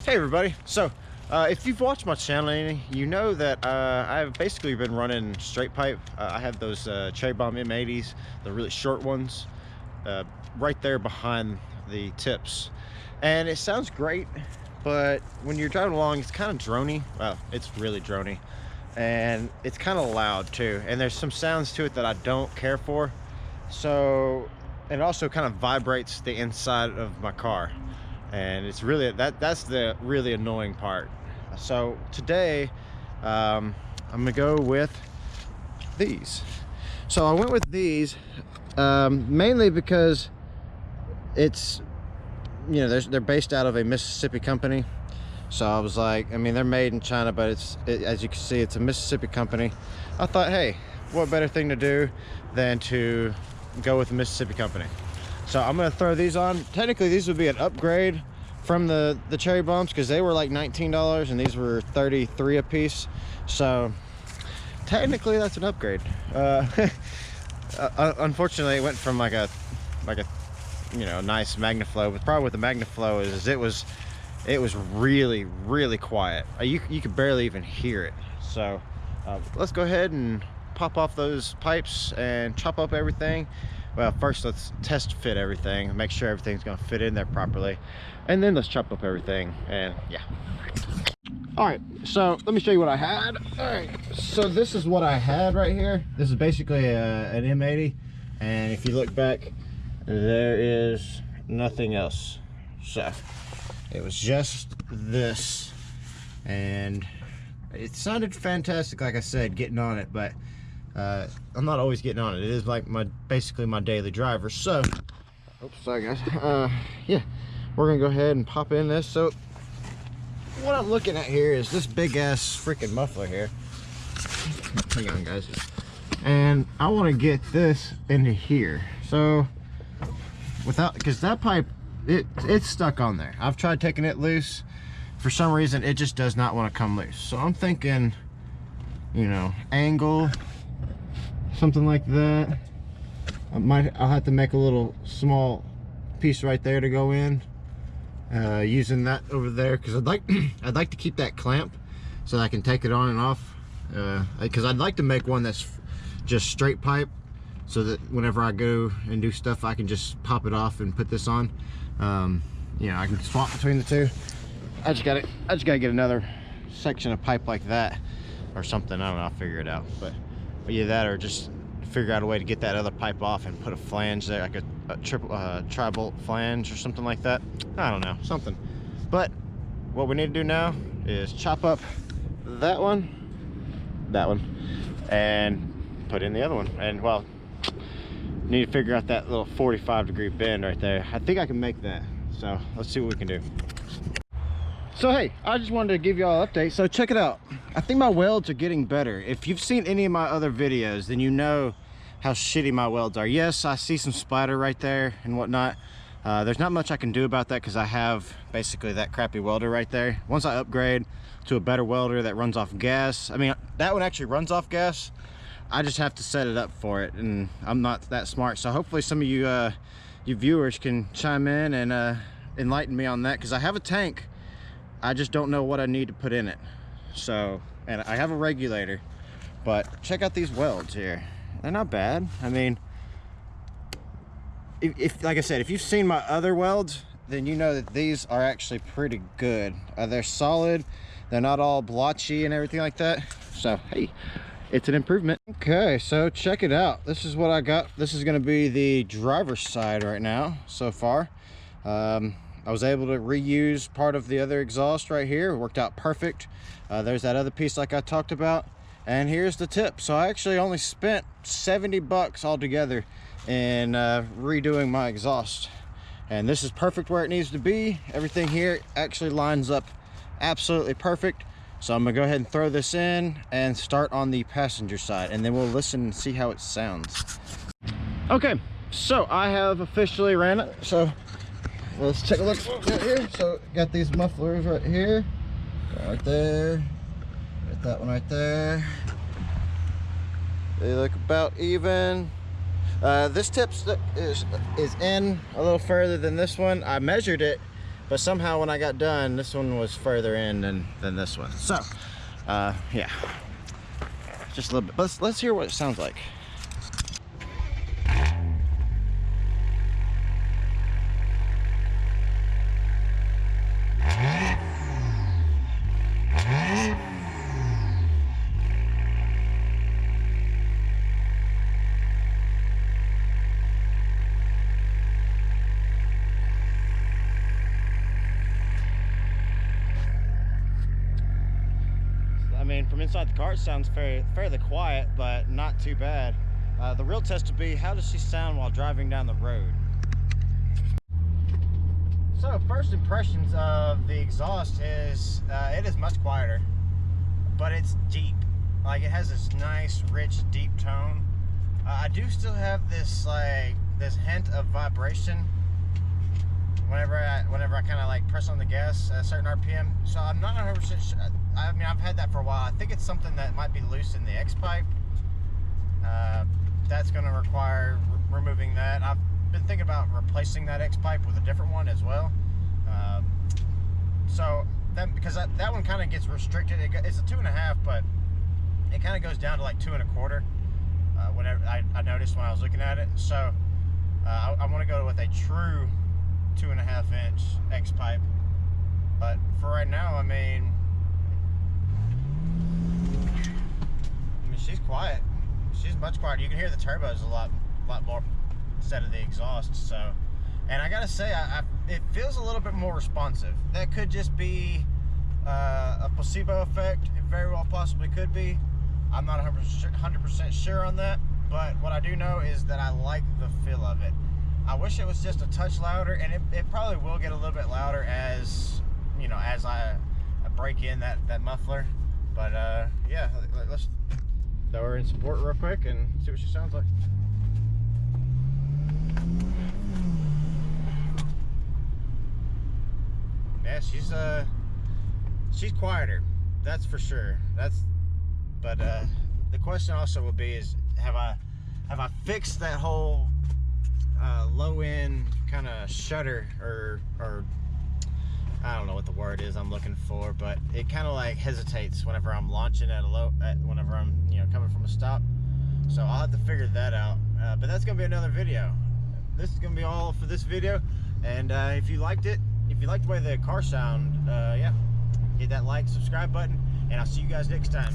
Hey everybody, so if you've watched my channel any, you know that I've basically been running straight pipe. I have those Cherry Bomb M80s, the really short ones, right there behind the tips, and it sounds great, but when you're driving along it's kind of drony. Well, it's really drony, and it's kind of loud too, and there's some sounds to it that I don't care for. So it also kind of vibrates the inside of my car, and it's really that's the really annoying part. So today I'm gonna go with these. So I went with these mainly because it's, you know, they're based out of a Mississippi company. So I was like, I mean, they're made in China, but as you can see, it's a Mississippi company. I thought, hey, what better thing to do than to go with a Mississippi company. So I'm gonna throw these on. Technically these would be an upgrade from the Cherry Bombs, because they were like $19 and these were $33 a piece. So technically that's an upgrade. Unfortunately it went from like a you know, nice MagnaFlow. But the problem with the MagnaFlow is it was really quiet. You could barely even hear it. So let's go ahead and pop off those pipes and chop up everything. Well, first let's test fit everything, make sure everything's gonna fit in there properly, and then let's chop up everything. And yeah, all right, so let me show you what I had. All right, so this is what I had right here. This is basically an M80, and if you look back, there is nothing else. So it was just this, and it sounded fantastic, like I said, getting on it, but I'm not always getting on it. It is like basically my daily driver. So oops, sorry guys. Yeah, we're gonna go ahead and pop in this. So what I'm looking at here is this big ass freaking muffler here. Hang on guys, and I want to get this into here. So because that pipe, it's stuck on there. I've tried taking it loose. For some reason it just does not want to come loose. So I'm thinking, you know, angle, something like that. I'll have to make a little small piece right there to go in, using that over there, because I'd like to keep that clamp so that I can take it on and off, because I'd like to make one that's just straight pipe, so that whenever I go and do stuff I can just pop it off and put this on. You know, I can swap between the two. I just gotta get another section of pipe like that or something. I don't know, I'll figure it out. But either that or just figure out a way to get that other pipe off and put a flange there, like a triple tri-bolt flange or something like that. I don't know, something. But what we need to do now is chop up that one, and put in the other one. And well, need to figure out that little 45-degree bend right there. I think I can make that. So let's see what we can do. So hey, I just wanted to give y'all an update. So check it out. I think my welds are getting better. If you've seen any of my other videos, then you know how shitty my welds are. Yes, I see some splatter right there and whatnot. There's not much I can do about that because I have basically that crappy welder right there. Once I upgrade to a better welder that runs off gas, I mean, that one actually runs off gas. I just have to set it up for it, and I'm not that smart. So hopefully some of you viewers can chime in and enlighten me on that, because I have a tank. I just don't know what I need to put in it. So, and I have a regulator, but check out these welds here. They're not bad. I mean, if like I said, if you've seen my other welds, then you know that these are actually pretty good. They're solid. They're not all blotchy and everything like that. So, hey, it's an improvement. Okay, so check it out. This is what I got. This is gonna be the driver's side right now so far. I was able to reuse part of the other exhaust right here. It worked out perfect. There's that other piece like I talked about, and here's the tip. So I actually only spent 70 bucks altogether in redoing my exhaust, and this is perfect where it needs to be. Everything here actually lines up absolutely perfect. So I'm gonna go ahead and throw this in and start on the passenger side, and then we'll listen and see how it sounds. Okay, so I have officially ran it. So let's take a look right here. So got these mufflers right here, right there, got that one right there. They look about even. This tip is in a little further than this one. I measured it but somehow when I got done, this one was further in than this one. So yeah, just a little bit. Let's hear what it sounds like. I mean, from inside the car, it sounds fairly quiet, but not too bad. The real test would be, how does she sound while driving down the road? So, first impressions of the exhaust is, it is much quieter, but it's deep. Like, it has this nice, rich, deep tone. I do still have this, like, this hint of vibration whenever I kind of like press on the gas at a certain RPM. So I'm not 100% sure. I mean, I've had that for a while. I think it's something that might be loose in the X pipe. That's going to require removing that. I've been thinking about replacing that X pipe with a different one as well. So that, because that one kind of gets restricted. It's a 2.5, but it kind of goes down to like 2 1/4. Whenever I noticed when I was looking at it. So I want to go with a true 2.5 inch X pipe, but for right now, I mean she's quiet. She's much quieter. You can hear the turbos a lot more instead of the exhaust. So, and I gotta say, it feels a little bit more responsive. That could just be a placebo effect. It very well possibly could be. I'm not 100% sure on that, but what I do know is that I like the feel of it. I wish it was just a touch louder, and it probably will get a little bit louder as, you know, as I break in that muffler. But yeah, let's throw her in support real quick and see what she sounds like. Yeah, she's quieter, that's for sure. But the question also will be is, have I fixed that whole low end kind of shutter, or I don't know what the word is I'm looking for, but it kind of like hesitates whenever I'm launching at whenever I'm, you know, coming from a stop. So I'll have to figure that out. But that's gonna be another video. This is gonna be all for this video. And if you liked it, if you liked the way the car sound, yeah, hit that like, subscribe button, and I'll see you guys next time.